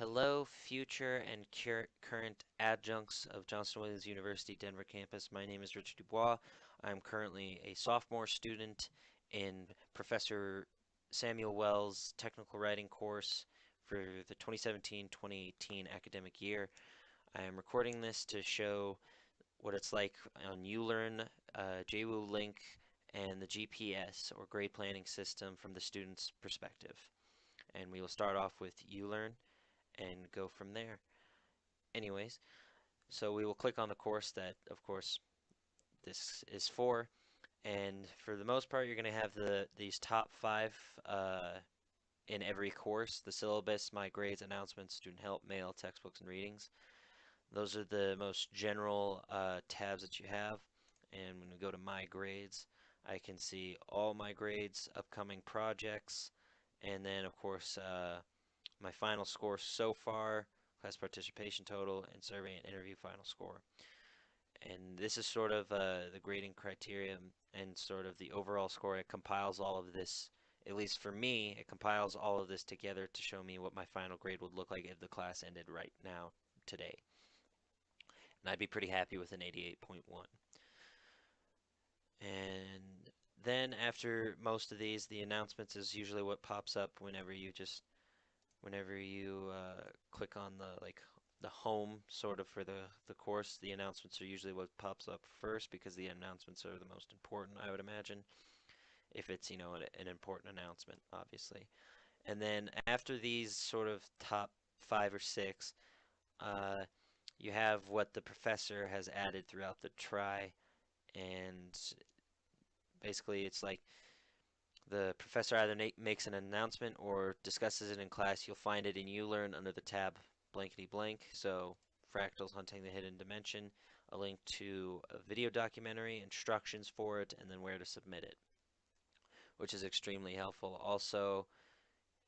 Hello, future and current adjuncts of Johnson Wales University Denver campus. My name is Richard DuBois. I'm currently a sophomore student in Professor Samuel Wells' technical writing course for the 2017-2018 academic year. I am recording this to show what it's like on Ulearn, JWUlink, and the G.P.S. or grade planning system from the student's perspective. And we will start off with Ulearn and go from there. Anyways, so we will click on the course that, of course, this is for, and for the most part, you're going to have these top five in every course: the syllabus, my grades, announcements, student help, mail, textbooks, and readings. Those are the most general tabs that you have. And when we go to my grades, I can see all my grades, upcoming projects, and then, of course, my final score so far, class participation total, and survey and interview final score. And this is sort of the grading criteria and sort of the overall score. It compiles all of this, at least for me, it compiles all of this together to show me what my final grade would look like if the class ended right now, today. And I'd be pretty happy with an 88.1. And then after most of these, the announcements is usually what pops up whenever you click on the home sort of for the course. The announcements are usually what pops up first because the announcements are the most important, I would imagine, if it's an important announcement, obviously. And then after these sort of top five or six, uh, you have what the professor has added throughout the try, and basically it's like the professor either makes an announcement or discusses it in class. You'll find it in Ulearn under the tab blankety blank. So fractals hunting the hidden dimension, a link to a video documentary, instructions for it, and then where to submit it, which is extremely helpful. Also,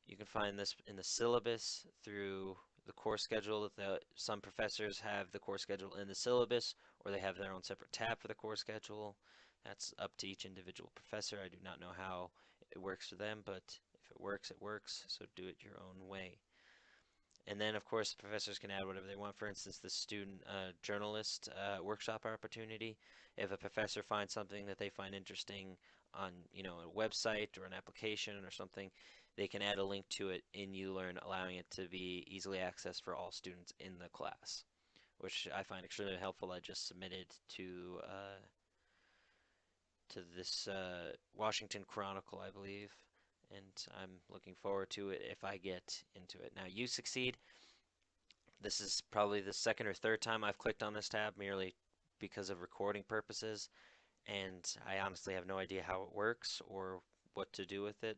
you can find this in the syllabus through the course schedule. Some professors have the course schedule in the syllabus, or they have their own separate tab for the course schedule. That's up to each individual professor. I do not know how it works for them, but if it works, it works. So do it your own way. And then, of course, the professors can add whatever they want. For instance, the student journalist workshop opportunity. If a professor finds something that they find interesting on, a website or an application or something, they can add a link to it in Ulearn, allowing it to be easily accessed for all students in the class, which I find extremely helpful. I just submitted to this Washington Chronicle, I believe, and I'm looking forward to it if I get into it. Now, USucceed, this is probably the second or third time I've clicked on this tab merely because of recording purposes, and I honestly have no idea how it works or what to do with it.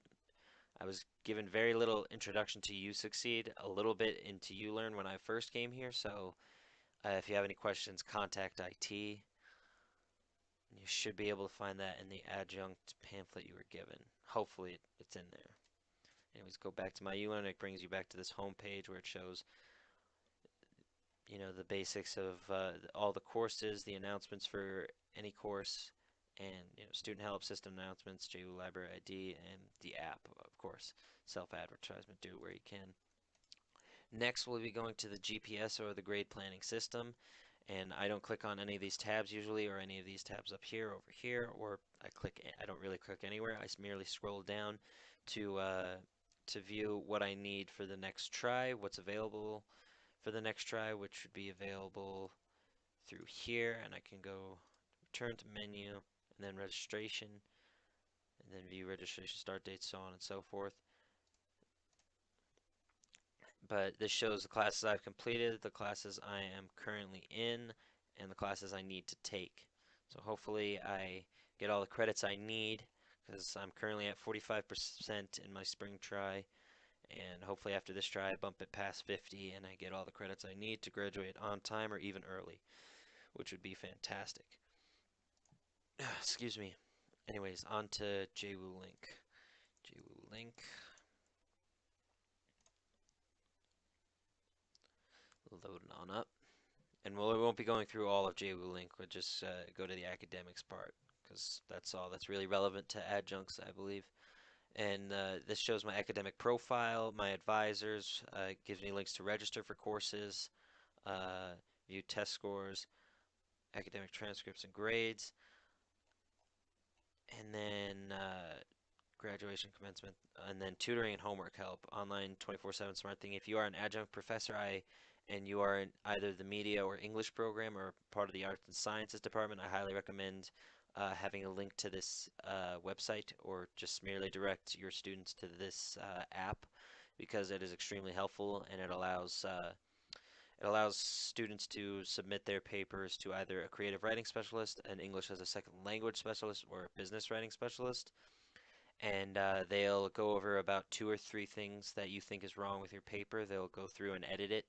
I was given very little introduction to USucceed, a little bit into Ulearn when I first came here, so if you have any questions, contact IT. You should be able to find that in the adjunct pamphlet you were given. Hopefully it's in there. Anyways, go back to my Ulearn. It brings you back to this home page where it shows, the basics of all the courses, the announcements for any course, and student help, system announcements, JWU Library ID, and the app, of course. Self-advertisement, do it where you can. Next, we'll be going to the G.P.S. or the grade planning system. And I don't click on any of these tabs usually, or any of these tabs up here, over here, or I don't really click anywhere. I merely scroll down to view what I need for the next try, what's available for the next try, which should be available through here, and I can go return to menu, and then registration, and then view registration start date, so on and so forth. But this shows the classes I've completed, the classes I am currently in, and the classes I need to take. So hopefully I get all the credits I need because I'm currently at 45% in my spring try, and hopefully after this try I bump it past 50 and I get all the credits I need to graduate on time or even early, which would be fantastic. Excuse me. Anyways, on to JWUlink. JWUlink. Loading on up. And we won't be going through all of JWUlink. We'll just go to the academics part because that's all that's really relevant to adjuncts, I believe. And this shows my academic profile, my advisors, gives me links to register for courses, uh, view test scores, academic transcripts and grades, and then graduation commencement, and then tutoring and homework help, online 24/7 smart thing. If you are an adjunct professor, and you are in either the media or English program or part of the arts and sciences department, I highly recommend having a link to this website, or just merely direct your students to this app, because it is extremely helpful, and it allows students to submit their papers to either a creative writing specialist, an English as a second language specialist, or a business writing specialist, and they'll go over about two or three things that you think is wrong with your paper. They'll go through and edit it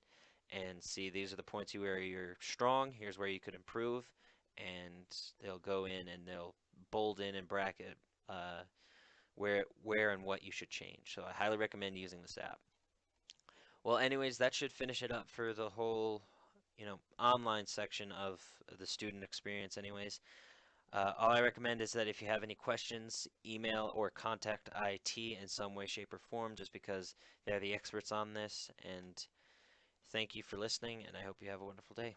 and see these are the points where you're strong, here's where you could improve, and they'll go in and they'll bold in and bracket where and what you should change. So I highly recommend using this app. Well, anyways, that should finish it up for the whole, online section of the student experience anyways. All I recommend is that if you have any questions, email or contact IT in some way, shape, or form, just because they're the experts on this. And thank you for listening, and I hope you have a wonderful day.